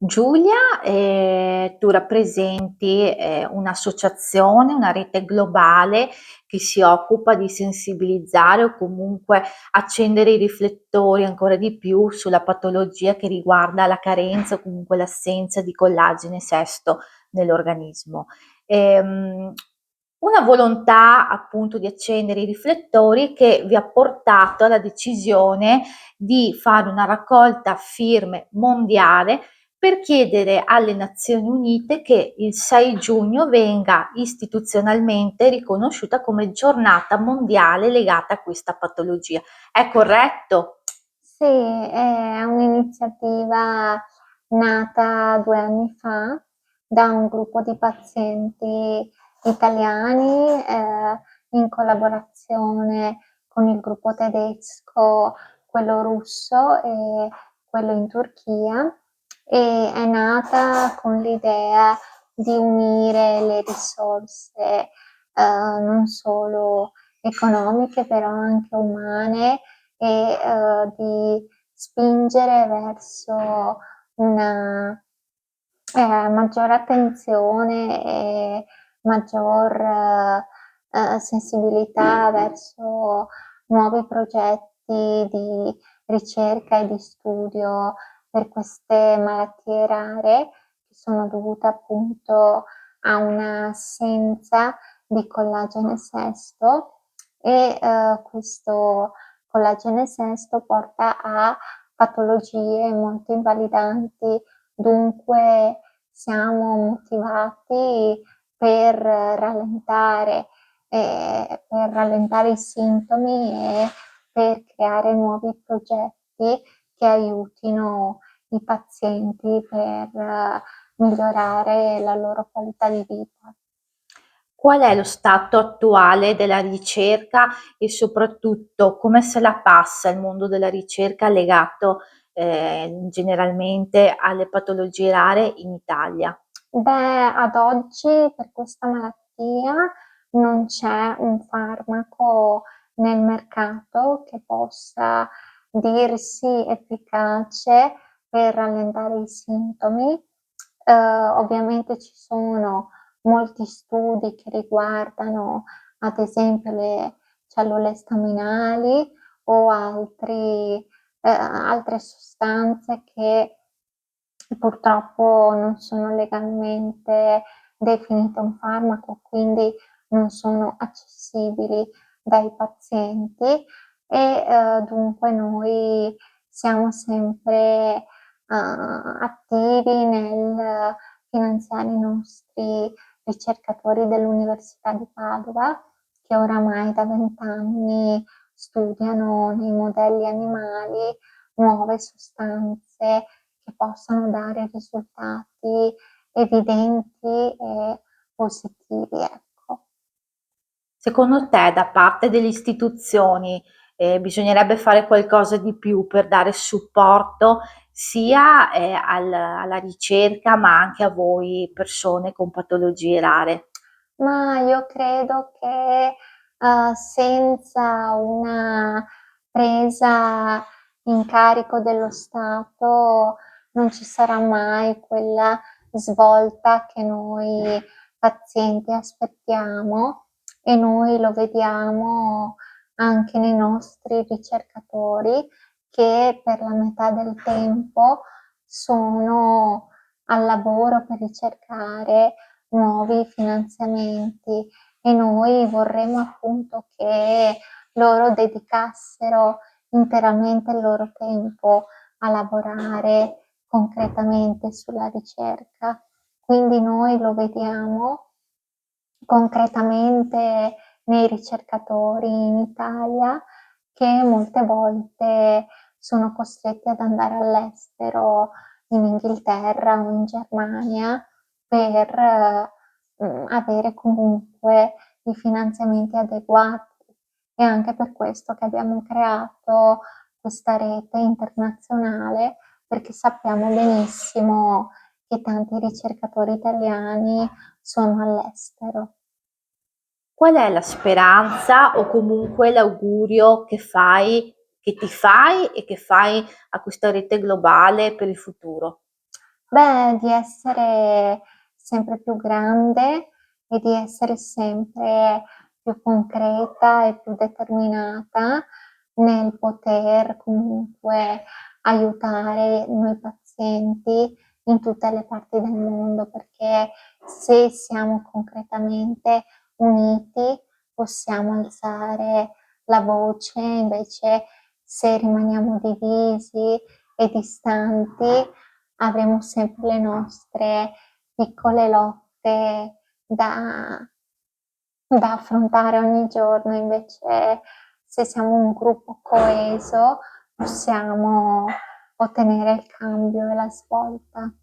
Giulia, tu rappresenti un'associazione, una rete globale che si occupa di sensibilizzare o comunque accendere i riflettori ancora di più sulla patologia che riguarda la carenza o comunque l'assenza di collagene sesto nell'organismo. Ehm, una volontà appunto di accendere i riflettori che vi ha portato alla decisione di fare una raccolta firme mondiale per chiedere alle Nazioni Unite che il 6 giugno venga istituzionalmente riconosciuta come giornata mondiale legata a questa patologia. È corretto? Sì, è un'iniziativa nata 2 anni fa da un gruppo di pazienti italiani, in collaborazione con il gruppo tedesco, quello russo e quello in Turchia, e è nata con l'idea di unire le risorse, non solo economiche, però anche umane, e di spingere verso una maggiore attenzione e maggior sensibilità verso nuovi progetti di ricerca e di studio per queste malattie rare, che sono dovute appunto a un'assenza di collagene sesto, e questo collagene sesto porta a patologie molto invalidanti. Dunque siamo motivati per rallentare i sintomi e per creare nuovi progetti che aiutino i pazienti per migliorare la loro qualità di vita. Qual è lo stato attuale della ricerca e soprattutto come se la passa il mondo della ricerca legato generalmente alle patologie rare in Italia? Beh, ad oggi per questa malattia non c'è un farmaco nel mercato che possa dirsi efficace per rallentare i sintomi. Ovviamente ci sono molti studi che riguardano, ad esempio, le cellule staminali o altre sostanze che purtroppo non sono legalmente definite un farmaco, quindi non sono accessibili dai pazienti, e dunque noi siamo sempre attivi nel finanziare i nostri ricercatori dell'Università di Padova, che oramai da 20 anni studiano nei modelli animali nuove sostanze che possano dare risultati evidenti e positivi, ecco. Secondo te, da parte delle istituzioni, bisognerebbe fare qualcosa di più per dare supporto sia, alla ricerca, ma anche a voi persone con patologie rare? Ma io credo che senza una presa in carico dello Stato non ci sarà mai quella svolta che noi pazienti aspettiamo, e noi lo vediamo anche nei nostri ricercatori, che per la metà del tempo sono al lavoro per ricercare nuovi finanziamenti, e noi vorremmo appunto che loro dedicassero interamente il loro tempo a lavorare concretamente sulla ricerca. Quindi noi lo vediamo concretamente nei ricercatori in Italia, che molte volte sono costretti ad andare all'estero, in Inghilterra o in Germania, per avere comunque i finanziamenti adeguati. È anche per questo che abbiamo creato questa rete internazionale, perché sappiamo benissimo che tanti ricercatori italiani sono all'estero. Qual è la speranza o comunque l'augurio che ti fai e che fai a questa rete globale per il futuro? Beh, di essere sempre più grande e di essere sempre più concreta e più determinata nel poter comunque aiutare noi pazienti in tutte le parti del mondo, perché se siamo concretamente uniti possiamo alzare la voce, invece se rimaniamo divisi e distanti avremo sempre le nostre piccole lotte da affrontare ogni giorno, invece se siamo un gruppo coeso possiamo ottenere il cambio e la svolta.